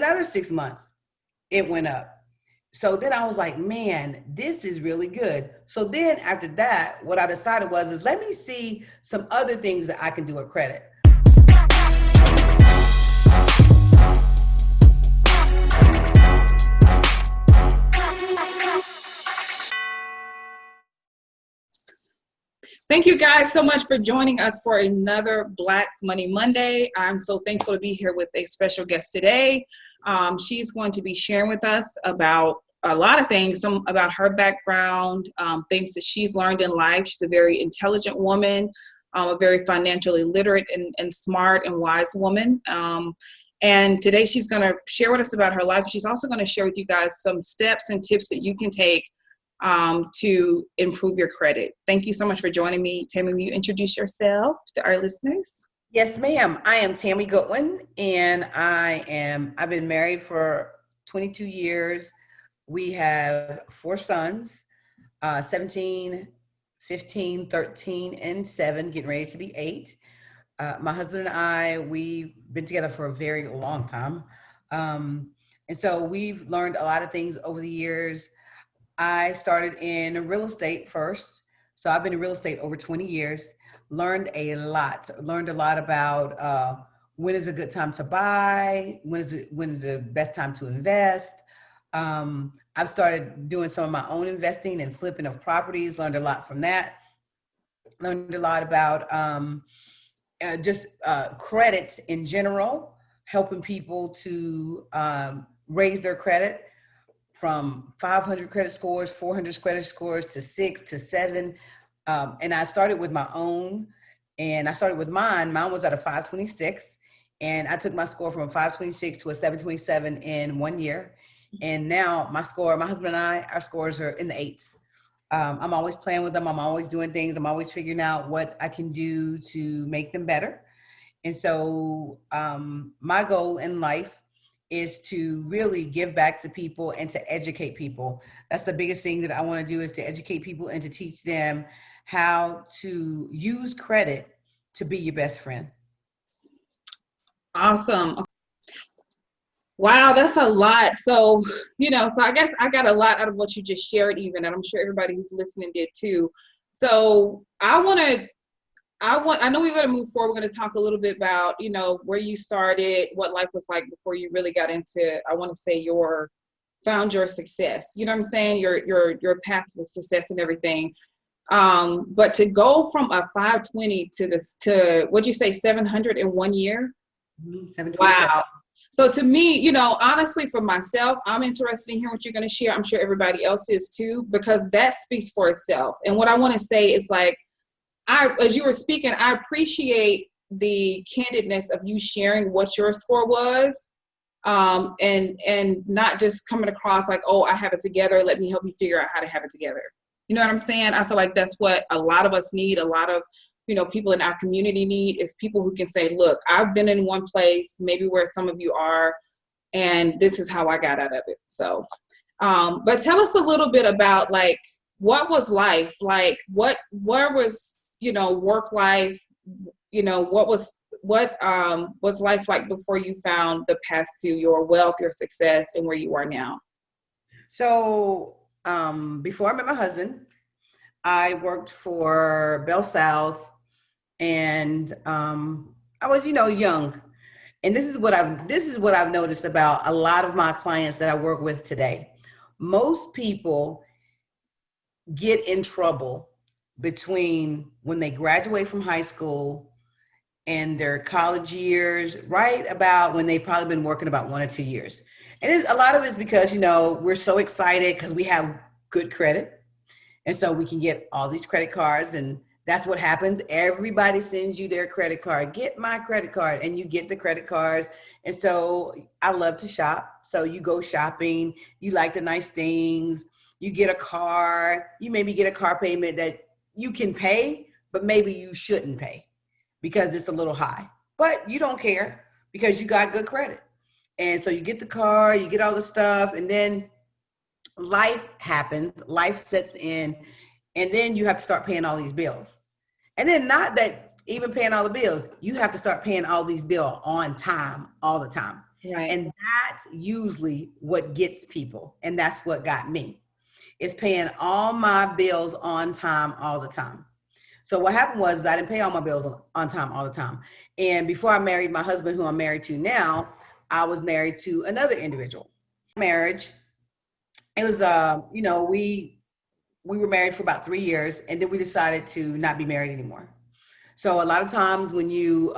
another 6 months, it went up. So then I was like, man, this is really good. So then after that, what I decided is let me see some other things that I can do with credit. Thank you guys so much for joining us for another Black Money Monday. I'm so thankful to be here with a special guest today. She's going to be sharing with us about a lot of things, some about her background, things that she's learned in life. She's a very intelligent woman, a very financially literate and smart and wise woman. And today she's going to share with us about her life. She's also going to share with you guys some steps and tips that you can take to improve your credit. Thank you so much for joining me. Tammy, will you introduce yourself to our listeners? Yes, ma'am. I am Tammy Goodwin, and I've been married for 22 years. We have 4 sons, 17, 15, 13, and 7, getting ready to be 8. My husband and I, we've been together for a very long time. And so we've learned a lot of things over the years. I started in real estate first. So I've been in real estate over 20 years, learned a lot about when is a good time to buy, when is the best time to invest. I've started doing some of my own investing and flipping of properties, learned a lot from that. Learned a lot about credit in general, helping people to raise their credit from 500 credit scores, 400 credit scores to 6 to 7. And I started with my own, and I started with mine. Mine was at a 526, and I took my score from a 526 to a 727 in 1 year. And now my husband and I, our scores are in the 8s. I'm always playing with them. I'm always doing things. I'm always figuring out what I can do to make them better. And so my goal in life is to really give back to people and to educate people. That's the biggest thing that I want to do, is to educate people and to teach them how to use credit to be your best friend. Awesome. Wow, that's a lot. So I guess I got a lot out of what you just shared even, and I'm sure everybody who's listening did too. So I know we're going to move forward. We're going to talk a little bit about, where you started, what life was like before you really got into, I want to say, found your success. You know what I'm saying? Your path to success and everything. But to go from a 520 to what'd you say, 700 in 1 year? 727. Wow. So to me, honestly, for myself, I'm interested in hearing what you're going to share. I'm sure everybody else is too, because that speaks for itself. And what I want to say is, like, as you were speaking, I appreciate the candidness of you sharing what your score was, and not just coming across like, oh, I have it together, let me help you figure out how to have it together. You know what I'm saying? I feel like that's what a lot of us need. A lot of people in our community need, is people who can say, look, I've been in one place, maybe where some of you are, and this is how I got out of it. So, but tell us a little bit about, like, what was life like? Where was, work life? What was life like before you found the path to your wealth, your success, and where you are now? So, before I met my husband, I worked for Bell South, and I was, young. And this is what I've noticed about a lot of my clients that I work with today. Most people get in trouble between when they graduate from high school and their college years, right about when they've probably been working about 1 or 2 years. And a lot of it is because, we're so excited because we have good credit. And so we can get all these credit cards, and that's what happens. Everybody sends you their credit card. Get my credit card, and you get the credit cards. And so I love to shop. So you go shopping, you like the nice things, you get a car, you maybe get a car payment that you can pay, but maybe you shouldn't pay because it's a little high. But you don't care because you got good credit. And so you get the car, you get all the stuff, and then life happens, life sets in, and then you have to start paying all these bills. And then not that even paying all the bills, you have to start paying all these bills on time, all the time. Right. And that's usually what gets people. And that's what got me, is paying all my bills on time all the time. So what happened was I didn't pay all my bills on time all the time. And before I married my husband, who I'm married to now, I was married to another individual. Marriage, it was we were married for about 3 years, and then we decided to not be married anymore. So a lot of times when you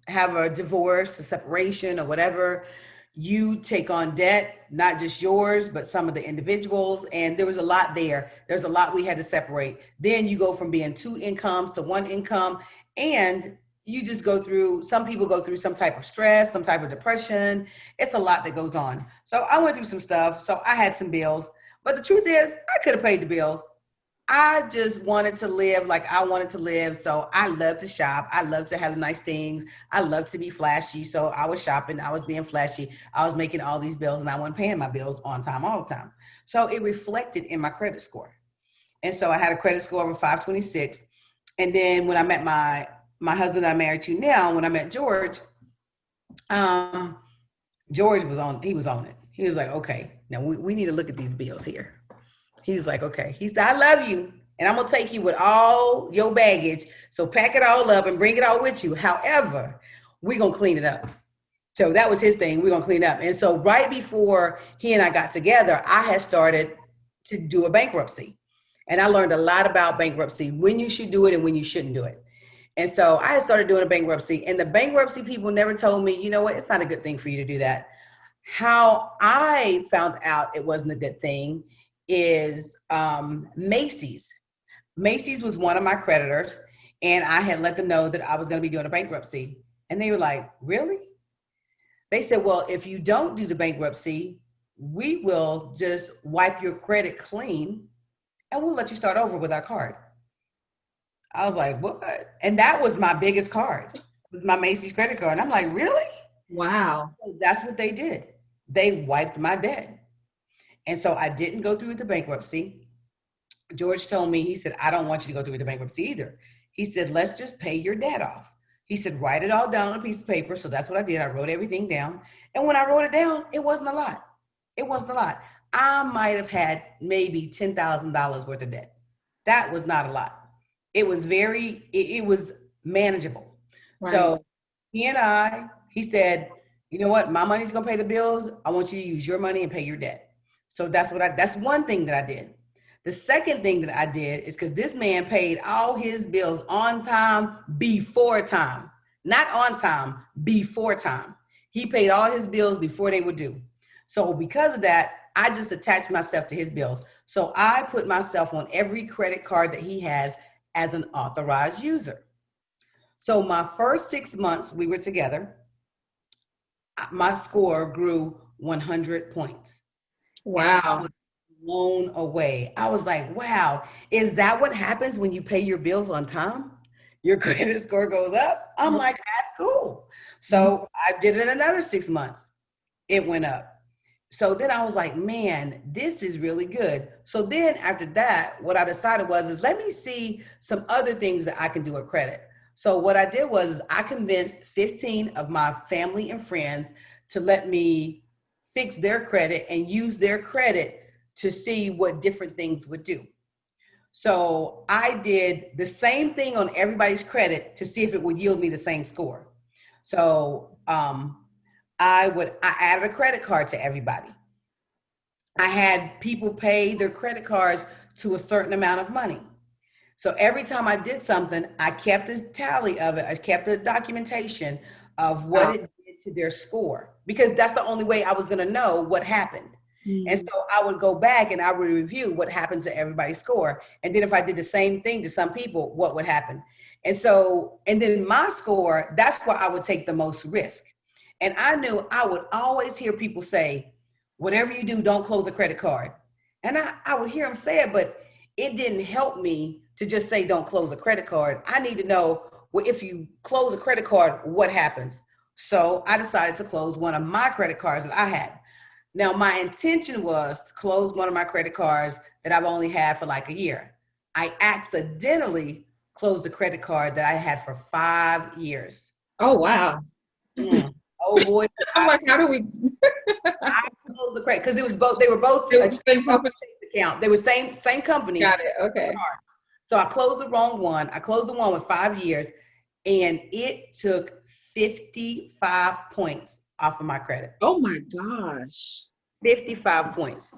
have a divorce, a separation, or whatever, you take on debt, not just yours, but some of the individuals. And there was a lot there. There's a lot we had to separate. Then you go from being two incomes to one income, and you just go through, some people go through some type of stress, some type of depression. It's a lot that goes on. So I went through some stuff. So I had some bills. But the truth is, I could have paid the bills. I just wanted to live like I wanted to live. So I love to shop. I love to have the nice things. I love to be flashy. So I was shopping. I was being flashy. I was making all these bills, and I wasn't paying my bills on time all the time. So it reflected in my credit score. And so I had a credit score of 526. And then when I met my husband that I'm married to now, when I met George, um, George he was on it. He was like, okay, now we need to look at these bills here. He was like, okay. He said, I love you, and I'm going to take you with all your baggage. So pack it all up and bring it all with you. However, we're going to clean it up. So that was his thing. We're going to clean it up. And so right before he and I got together, I had started to do a bankruptcy. And I learned a lot about bankruptcy, when you should do it and when you shouldn't do it. And so I had started doing a bankruptcy, and the bankruptcy people never told me, you know what, it's not a good thing for you to do that. How I found out it wasn't a good thing is Macy's. Macy's was one of my creditors, and I had let them know that I was going to be doing a bankruptcy. And they were like, really? They said, well, if you don't do the bankruptcy, we will just wipe your credit clean and we'll let you start over with our card. I was like, what? And that was my biggest card. It was my Macy's credit card. And I'm like, really? Wow. So that's what they did. They wiped my debt. And so I didn't go through with the bankruptcy. George told me, he said, I don't want you to go through with the bankruptcy either. He said, let's just pay your debt off. He said, write it all down on a piece of paper. So that's what I did. I wrote everything down. And when I wrote it down, it wasn't a lot. It wasn't a lot. I might have had maybe $10,000 worth of debt. That was not a lot. It was it was manageable. Right. So he said, you know what? My money's going to pay the bills. I want you to use your money and pay your debt. So that's one thing that I did. The second thing that I did is, because this man paid all his bills on time, before time, not on time, before time. He paid all his bills before they were due. So because of that, I just attached myself to his bills. So I put myself on every credit card that he has as an authorized user. So my first 6 months we were together, my score grew 100 points. Wow. Blown away. I was like, wow, is that what happens when you pay your bills on time? Your credit score goes up. I'm like, that's cool. So I did it another 6 months. It went up. So then I was like, man, this is really good. So then after that, what I decided is let me see some other things that I can do with credit. So what I did was I convinced 15 of my family and friends to let me fix their credit and use their credit to see what different things would do. So I did the same thing on everybody's credit to see if it would yield me the same score. So I added a credit card to everybody. I had people pay their credit cards to a certain amount of money. So every time I did something, I kept a tally of it. I kept a documentation of what it did to their score, because that's the only way I was going to know what happened. And so I would go back and I would review what happened to everybody's score. And then if I did the same thing to some people, what would happen? And then my score, that's where I would take the most risk. And I knew I would always hear people say, whatever you do, don't close a credit card. And I would hear them say it, but it didn't help me to just say, don't close a credit card. I need to know, well, if you close a credit card, what happens? So I decided to close one of my credit cards that I had. Now, my intention was to close one of my credit cards that I've only had for like a year. I accidentally closed a credit card that I had for 5 years. Oh, wow. Oh boy, I'm like, how do we? I closed the credit because it was both. They were both It a was the same company. account. They were same company. Got it. Okay. So I closed the wrong one. I closed the one with 5 years, and it took 55 points off of my credit. Oh my gosh. 55 points.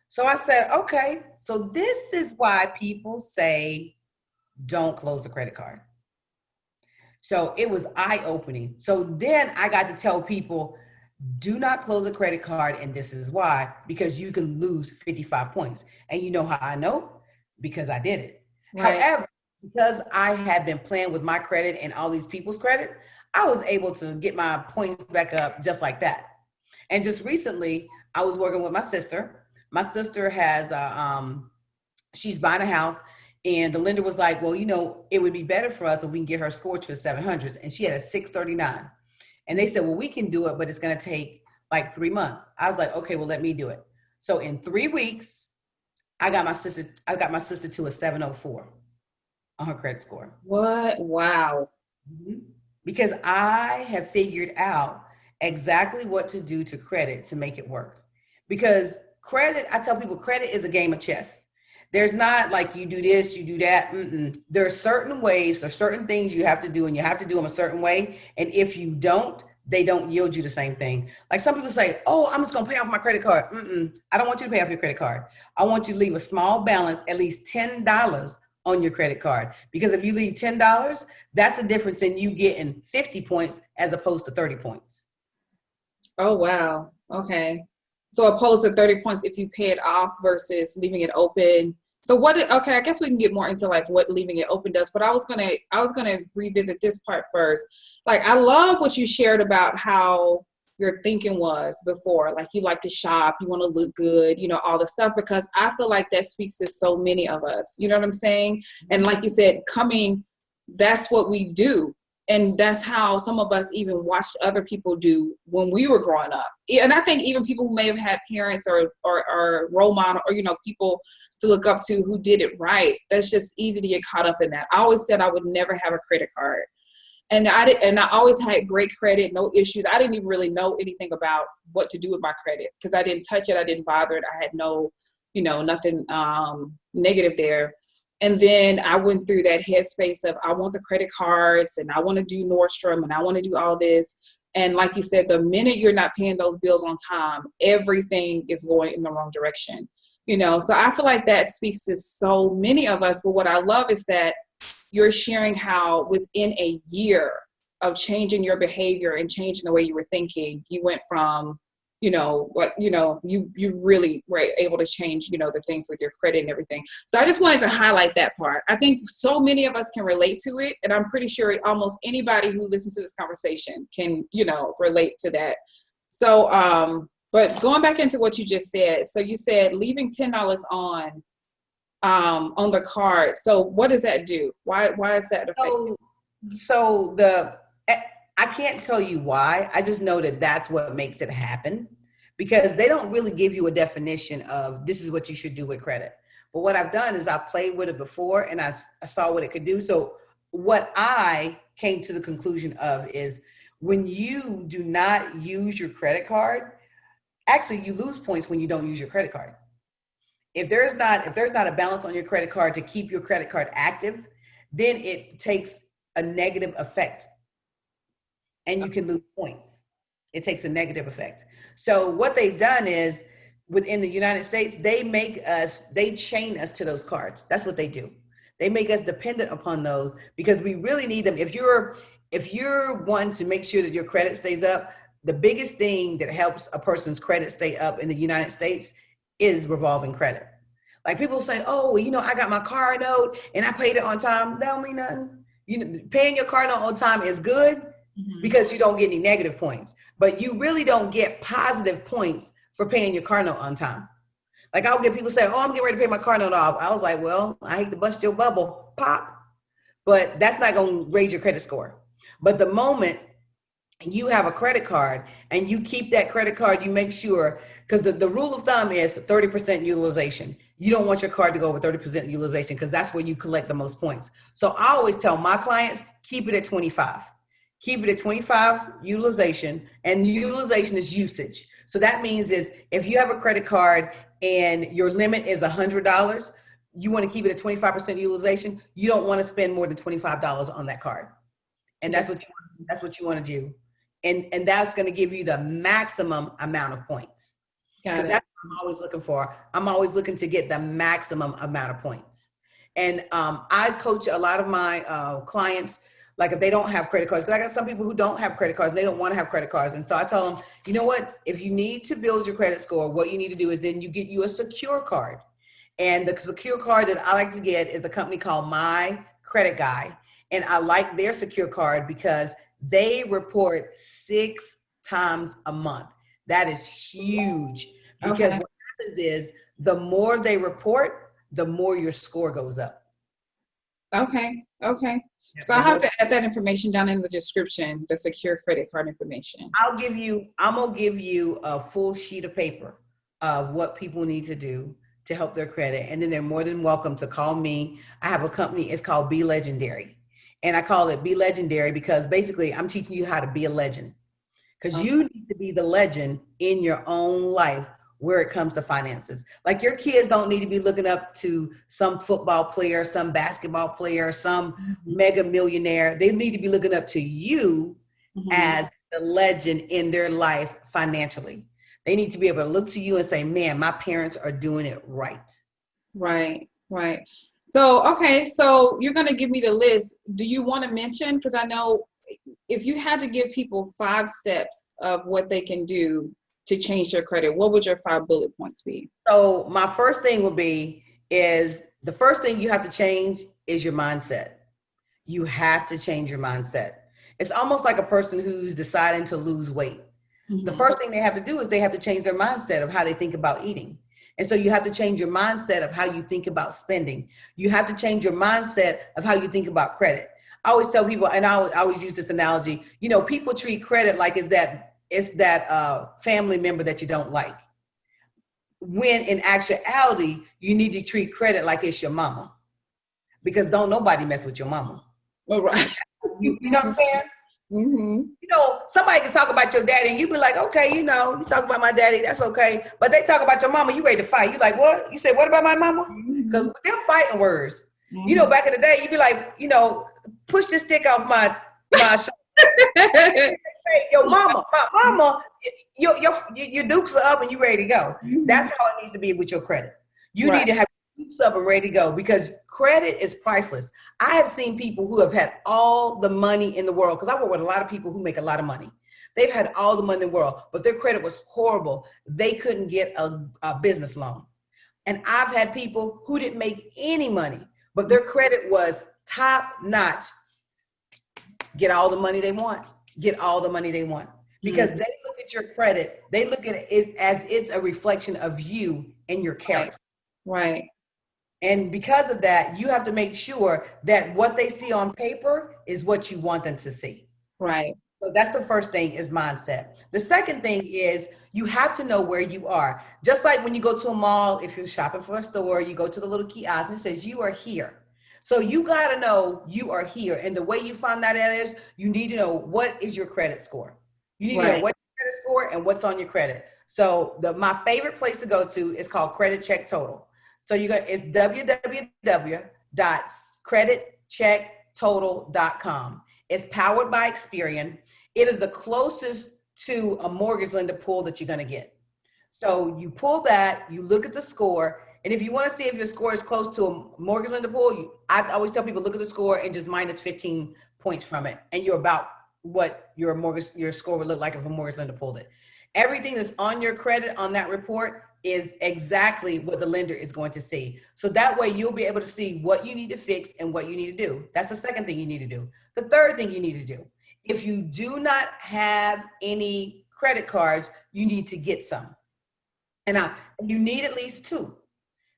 So I said, okay, so this is why people say don't close the credit card. So it was eye-opening. So then I got to tell people, do not close a credit card, and this is why, because you can lose 55 points. And you know how I know? Because I did it. Right. However, because I had been playing with my credit and all these people's credit, I was able to get my points back up just like that. And just recently, I was working with my sister. My sister has she's buying a house, and the lender was like, well, it would be better for us if we can get her score to a 700s, and she had a 639. And they said, well, we can do it, but it's going to take like 3 months. I was like, okay, well, let me do it. So in 3 weeks, I got my sister to a 704 on her credit score. What? Wow. Mm-hmm. Because I have figured out exactly what to do to credit to make it work. Because credit, I tell people, credit is a game of chess. There's not like you do this, you do that. There are certain ways, there's certain things you have to do, and you have to do them a certain way. And if you don't, they don't yield you the same thing. Like some people say, oh, I'm just gonna pay off my credit card. I don't want you to pay off your credit card. I want you to leave a small balance, at least $10 on your credit card. Because if you leave $10, that's the difference in you getting 50 points as opposed to 30 points. Oh, wow. Okay. So opposed to 30 points if you pay it off versus leaving it open. So okay, I guess we can get more into like what leaving it open does, but I was gonna revisit this part first. Like, I love what you shared about how your thinking was before. Like, you like to shop, you want to look good, all the stuff, because I feel like that speaks to so many of us. You know what I'm saying? And like you said, that's what we do. And that's how some of us even watched other people do when we were growing up. And I think even people who may have had parents or role model or, people to look up to who did it right, that's just easy to get caught up in that. I always said I would never have a credit card. And I always had great credit, no issues. I didn't even really know anything about what to do with my credit because I didn't touch it. I didn't bother it. I had no, nothing negative there. And then I went through that headspace of I want the credit cards and I want to do Nordstrom and I want to do all this. And like you said, the minute you're not paying those bills on time, everything is going in the wrong direction. So I feel like that speaks to so many of us. But what I love is that you're sharing how within a year of changing your behavior and changing the way you were thinking, you went from you really were able to change, the things with your credit and everything. So I just wanted to highlight that part. I think so many of us can relate to it. And I'm pretty sure almost anybody who listens to this conversation can, relate to that. So, but going back into what you just said, so you said leaving $10 on the card. So what does that do? Why is that effective? So I can't tell you why. I just know that that's what makes it happen because they don't really give you a definition of this is what you should do with credit. But what I've done is I've played with it before and I saw what it could do. So what I came to the conclusion of is when you do not use your credit card, actually you lose points when you don't use your credit card. If there's not a balance on your credit card to keep your credit card active, then it takes a negative effect. And you can lose points. It takes a negative effect. So what they've done is within the United States, they chain us to those cards. That's what they do. They make us dependent upon those because we really need them. If you're wanting to make sure that your credit stays up, the biggest thing that helps a person's credit stay up in the United States is revolving credit. Like people say, oh, well, I got my car note and I paid it on time. That don't mean nothing. Paying your car note on time is good. Because you don't get any negative points, but you really don't get positive points for paying your car note on time. Like I'll get people say, oh, I'm getting ready to pay my car note off. I was like, well, I hate to bust your bubble, pop, but that's not going to raise your credit score. But the moment you have a credit card and you keep that credit card, you make sure, because the rule of thumb is 30% utilization. You don't want your card to go over 30% utilization because that's where you collect the most points. So I always tell my clients, keep it at 25. keep it at 25 utilization, and utilization is usage. So that means is if you have a credit card and your limit is $100, you want to keep it at 25% utilization. You don't want to spend more than $25 on that card. And Okay. that's what you want to do. And that's going to give you the maximum amount of points. Got Because it. that's what I'm always looking for. I'm always looking to get the maximum amount of points. And I coach a lot of my clients, like if they don't have credit cards, because I got some people who don't have credit cards and they don't want to have credit cards. And so I tell them, you know what, if you need to build your credit score, what you need to do is then you get you a secure card. And the secure card that I like to get is a company called My Credit Guy. And I like their secure card because they report 6 times a month. That is huge, because Okay. what happens is the more they report, the more your score goes up. Okay. Okay. So The I have more to add that information down in the description, the secure credit card information. I'm gonna give you a full sheet of paper of what people need to do to help their credit. And then they're more than welcome to call me. I have a company, it's called Be Legendary. And I call it Be Legendary because basically I'm teaching you how to be a legend. Because Okay. you need to be the legend in your own life where it comes to finances. Like your kids don't need to be looking up to some football player, some basketball player, some Mhm. mega millionaire. They need to be looking up to you Mhm. as the legend in their life financially. They need to be able to look to you and say, man, my parents are doing it right. Right. Right. So, okay. So you're going to give me the list. Do you want to mention? Because I know if you had to give people 5 steps of what they can do to change their credit, what would your 5 bullet points be? So my first thing would be is the first thing you have to change is your mindset. You have to change your mindset. It's almost like a person who's deciding to lose weight. The Mhm. first thing they have to do is they have to change their mindset of how they think about eating. And so you have to change your mindset of how you think about spending. You have to change your mindset of how you think about credit. I always tell people, and I always use this analogy, you know, people treat credit like it's that family member that you don't like. When in actuality, you need to treat credit like it's your mama, because don't nobody mess with your mama. All right. You know what I'm saying? Mhm. You know, somebody can talk about your daddy and you be like, okay, you know, you talk about my daddy, that's okay. But they talk about your mama, you ready to fight. You like, what? You say, what about my mama? Because Mhm. they're fighting words. You know, Mhm. back in the day, you'd be like, you know, push this stick off my shoulder. Hey, your mama, my mama, your dukes are up and you ready to go. Mhm. That's how it needs to be with your credit. You Right. need to have your dukes up and ready to go, because credit is priceless. I have seen people who have had all the money in the world, because I work with a lot of people who make a lot of money. They've had all the money in the world, but their credit was horrible. They couldn't get a business loan. And I've had people who didn't make any money, but their credit was top notch. Get all the money they want. Get all the money they want. Mhm. Because they look at your credit, they look at it as it's a reflection of you and your Right. character. Right. And because of that, you have to make sure that what they see on paper is what you want them to see. Right. So that's the first thing, is mindset. The second thing is you have to know where you are. Just like when you go to a mall, if you're shopping for a store, you go to the little kiosk and it says you are here. So you got to know you are here. And the way you find that out is you need to know what is your credit score. You need to know Right. what's your credit score and what's on your credit. So my favorite place to go to is called Credit Check Total. So it's www.creditchecktotal.com. It's powered by Experian. It is the closest to a mortgage lender pool that you're going to get. So you pull that, you look at the score, and if you want to see if your score is close to a mortgage lender pool, I always tell people, look at the score and just minus 15 points from it, and you're about what your score would look like if a mortgage lender pulled it. Everything that's on your credit on that report is exactly what the lender is going to see. So that way you'll be able to see what you need to fix and what you need to do. That's the second thing you need to do. The third thing you need to do, if you do not have any credit cards, you need to get some. And now you need at least 2.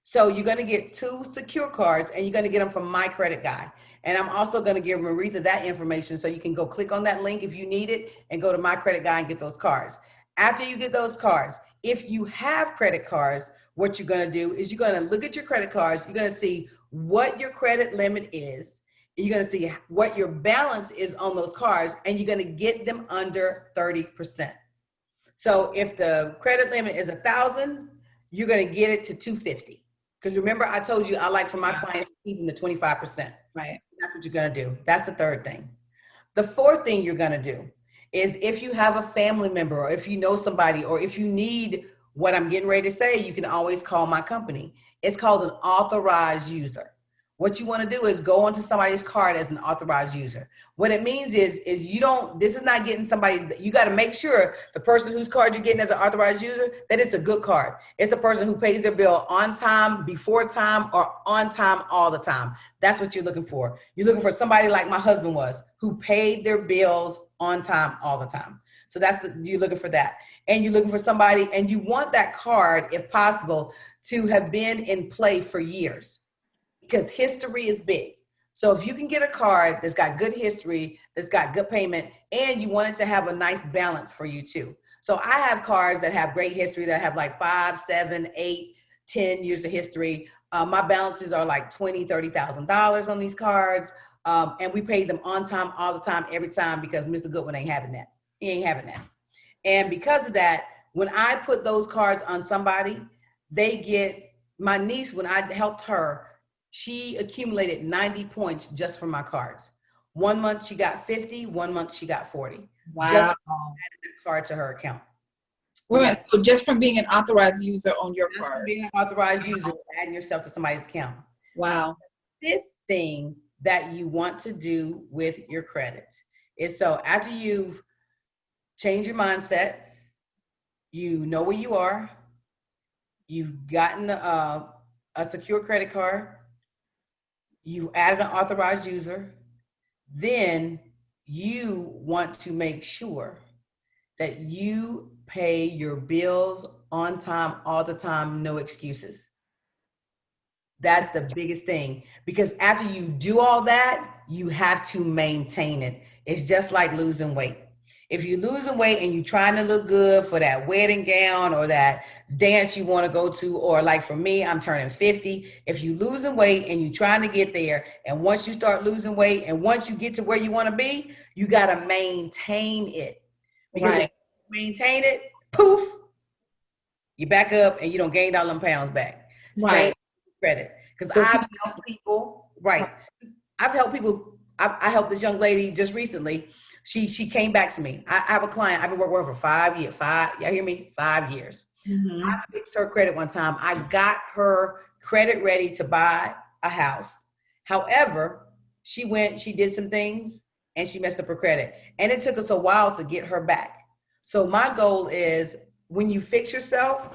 So you're going to get 2 secure cards, and you're going to get them from My Credit Guy. And I'm also going to give Maritha that information so you can go click on that link if you need it and go to My Credit Guy and get those cards. After you get those cards, if you have credit cards, what you're going to do is you're going to look at your credit cards. You're going to see what your credit limit is. You're going to see what your balance is on those cards, and you're going to get them under 30%. So if the credit limit is 1,000, you're going to get it to 250. Because remember, I told you I like for my clients to keep them to 25%. Right. That's what you're going to do. That's the third thing. The fourth thing you're going to do is, if you have a family member, or if you know somebody, or if you need what I'm getting ready to say, you can always call my company. It's called an authorized user. What you want to do is go onto somebody's card as an authorized user. What it means is you don't, this is not getting somebody's, you got to make sure the person whose card you're getting as an authorized user, that it's a good card. It's the person who pays their bill on time, before time, or on time all the time. That's what you're looking for. You're looking for somebody like my husband was, who paid their bills on time all the time. So that's you're looking for that. And you're looking for somebody, and you want that card, if possible, to have been in play for years, because history is big. So if you can get a card that's got good history, that's got good payment, and you want it to have a nice balance for you too. So I have cards that have great history, that have like 5, 7, 8, 10 years of history. My balances are like $20,000, $30,000 on these cards. And we pay them on time, all the time, every time, because Mr. Goodwin ain't having that. He ain't having that. And because of that, when I put those cards on somebody, they get, my niece, when I helped her, she accumulated 90 points just from my cards. 1 month she got 50, 1 month she got 40. Wow. Just adding that card to her account. Well, so just from being an authorized user on your Just card. from being an authorized user, adding yourself to somebody's account. Wow. Fifth thing that you want to do with your credit is, so after you've changed your mindset, you know where you are, you've gotten a secure credit card, you've added an authorized user, then you want to make sure that you pay your bills on time, all the time, no excuses. That's the biggest thing, because after you do all that, you have to maintain it. It's just like losing weight. If you're losing weight and you're trying to look good for that wedding gown or that dance you want to go to, or like for me, I'm turning 50. If you're losing weight and you're trying to get there, and once you start losing weight and once you get to where you want to be, you got to maintain it. Because if you maintain it, poof, you back up and you don't gain all them pounds back. Right. Same credit. Because I've helped people, right. I've helped people. I helped this young lady just recently. She came back to me. I have a client. I've been working with her for 5 years. Y'all hear me? 5 years. Mm-hmm. I fixed her credit one time. I got her credit ready to buy a house. However, she did some things and she messed up her credit. And it took us a while to get her back. So my goal is, when you fix yourself,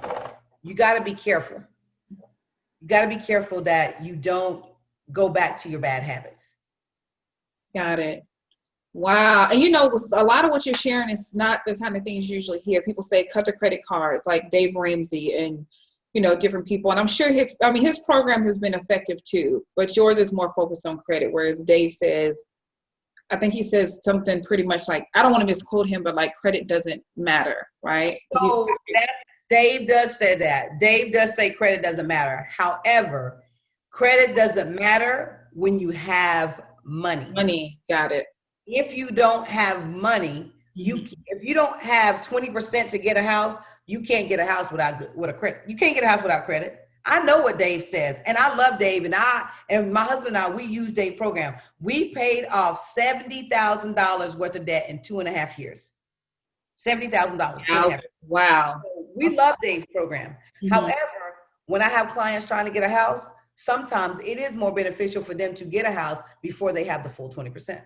you got to be careful. You got to be careful that you don't go back to your bad habits. Got it. Wow. And a lot of what you're sharing is not the kind of things you usually hear. People say cut the credit cards, like Dave Ramsey and, different people. And I'm sure his program has been effective too, but yours is more focused on credit. Whereas Dave says, I think he says something pretty much like, I don't want to misquote him, but like credit doesn't matter, right? So Dave does say that. Dave does say credit doesn't matter. However, credit doesn't matter when you have money. Money, got it. If you don't have money, if you don't have 20% to get a house, you can't get a house with a credit. You can't get a house without credit. I know what Dave says, and I love Dave, and my husband and I, we use Dave's program. We paid off $70,000 worth of debt in 2.5 years. $70,000. Wow. So we love Dave's program. Mm-hmm. However, when I have clients trying to get a house, sometimes it is more beneficial for them to get a house before they have the full 20%.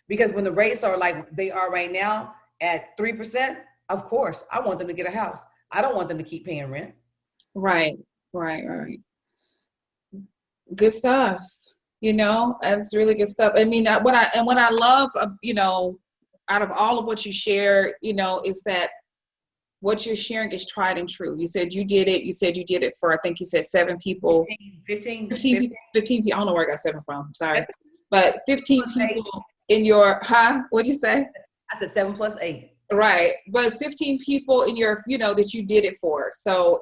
Because when the rates are like they are right now at 3%, of course, I want them to get a house. I don't want them to keep paying rent. Right. Good stuff. That's really good stuff. I mean, what I love, out of all of what you share, is that what you're sharing is tried and true. You said you did it. You said you did it for, I think you said 7 people. 15 people. I don't know where I got 7 from. I'm sorry. But 15 people in your, what'd you say? I said 7 plus 8. Right. But 15 people in your, that you did it for. So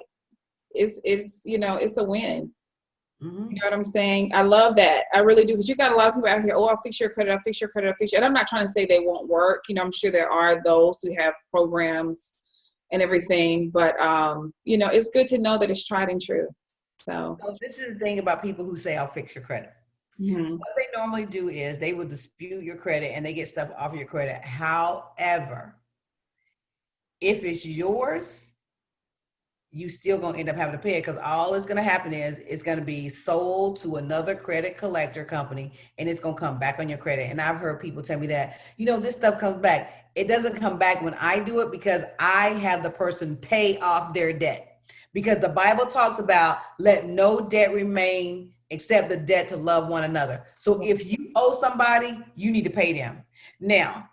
it's a win. Mm-hmm. You know what I'm saying? I love that. I really do. Because you got a lot of people out here, oh, I'll fix your credit, I'll fix your credit, I'll fix your. And I'm not trying to say they won't work. You know, I'm sure there are those who have programs and everything. But, you know, it's good to know that it's tried and true. So, This is the thing about people who say, I'll fix your credit. mm-hmm. What they normally do is they will dispute your credit and they get stuff off your credit. However, if it's yours, you still gonna end up having to pay it, because all it's gonna happen is it's gonna be sold to another credit collector company and it's gonna come back on your credit. And I've heard people tell me that, this stuff comes back. It doesn't come back when I do it, because I have the person pay off their debt. Because the Bible talks about let no debt remain except the debt to love one another. So if you owe somebody, you need to pay them. Now,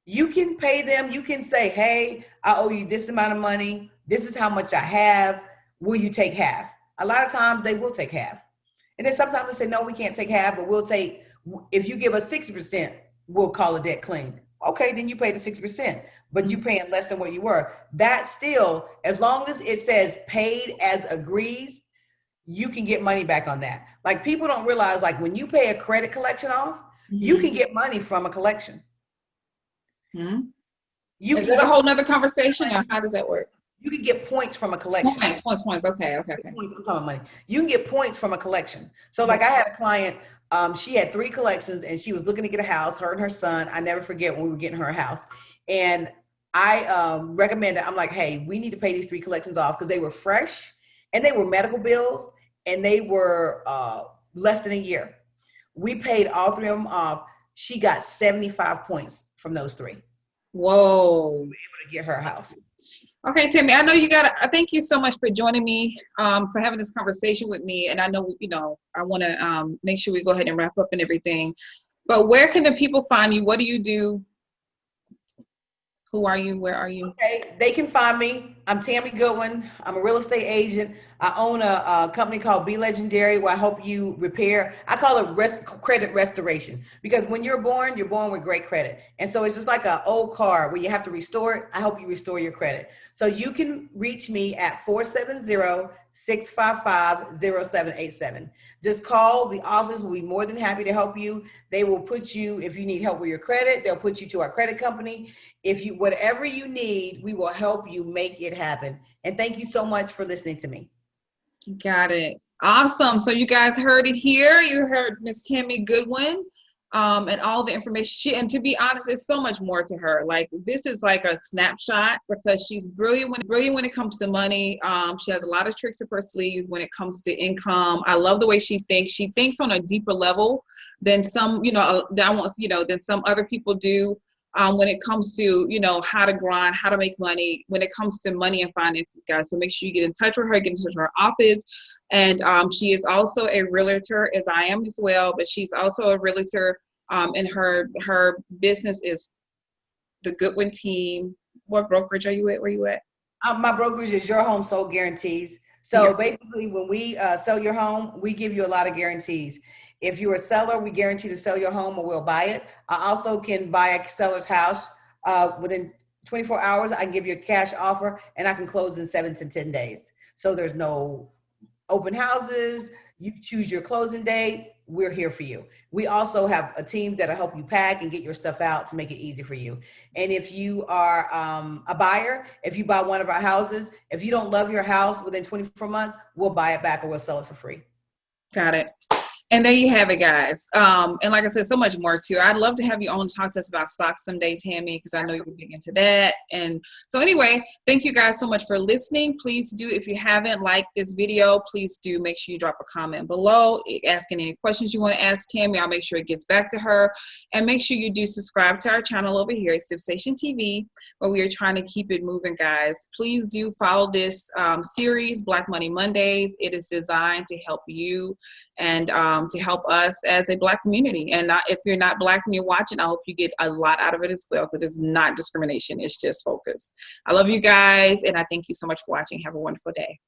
you can pay them. You can say, hey, I owe you this amount of money. This is how much I have. Will you take half? A lot of times they will take half. And then sometimes they say, no, we can't take half, but we'll take, if you give us 60%, we'll call a debt clean. Okay, then you pay the 6%, but you're paying less than what you were. That still, as long as it says paid as agrees, you can get money back on that. Like, people don't realize, like, when you pay a credit collection off, you can get money from a collection. Mm-hmm. You Is can that a get, whole nother conversation, or how does that work? you can get points from a collection. Points. Okay. Points, I'm talking money. You can get points from a collection. So like, I had a client, she had 3 collections and she was looking to get a house, her and her son. I never forget when we were getting her a house. And I recommended, I'm like, hey, we need to pay these 3 collections off, because they were fresh and they were medical bills and they were less than a year. We paid all 3 of them off. She got 75 points from those 3. Whoa. We were able to get her a house. Okay, Tammy, I know you got to, thank you so much for joining me, for having this conversation with me. And I know, I want to make sure we go ahead and wrap up and everything. But where can the people find you? What do you do? Who are you? Where are you? Okay, they can find me. I'm Tammy Goodwin. I'm a real estate agent. I own a company called Be Legendary, where I help you repair. I call it credit restoration, because when you're born with great credit. And so it's just like an old car where you have to restore it. I help you restore your credit. So you can reach me at 470-655-0787. Just call the office. We'll be more than happy to help you. They will put you, if you need help with your credit, they'll put you to our credit company. If you, whatever you need, we will help you make it happen. And thank you so much for listening to me. Got it. Awesome. So you guys heard it here. You heard Miss Tammy Goodwin, and all the information. And to be honest, there's so much more to her. Like, this is like a snapshot, because she's brilliant when it comes to money. She has a lot of tricks up her sleeves when it comes to income. I love the way she thinks. She thinks on a deeper level than some, than some other people do. When it comes to, how to grind, how to make money, when it comes to money and finances, guys. So make sure you get in touch with her, get in touch with her office. And she is also a realtor, as I am as well, but she's also a realtor, and her business is the Goodwin team. What brokerage are you at? Where you at? My brokerage is Your Home Sold Guarantees. So basically, when we sell your home, we give you a lot of guarantees. If you're a seller, we guarantee to sell your home or we'll buy it. I also can buy a seller's house within 24 hours. I can give you a cash offer, and I can close in 7 to 10 days. So there's no open houses. You choose your closing date. We're here for you. We also have a team that'll help you pack and get your stuff out to make it easy for you. And if you are a buyer, if you buy one of our houses, if you don't love your house within 24 months, we'll buy it back or we'll sell it for free. Got it. And there you have it, guys. And like I said, so much more too. I'd love to have you on to talk to us about stocks someday, Tammy, because I know you're big into that. And so anyway, thank you guys so much for listening. Please do, if you haven't liked this video, please do make sure you drop a comment below, asking any questions you want to ask Tammy. I'll make sure it gets back to her. And make sure you do subscribe to our channel over here at SipStation TV, where we are trying to keep it moving, guys. Please do follow this series, Black Money Mondays. It is designed to help you and to help us as a Black community. And if you're not Black and you're watching, I hope you get a lot out of it as well, because it's not discrimination. It's just focus. I love you guys, and I thank you so much for watching. Have a wonderful day.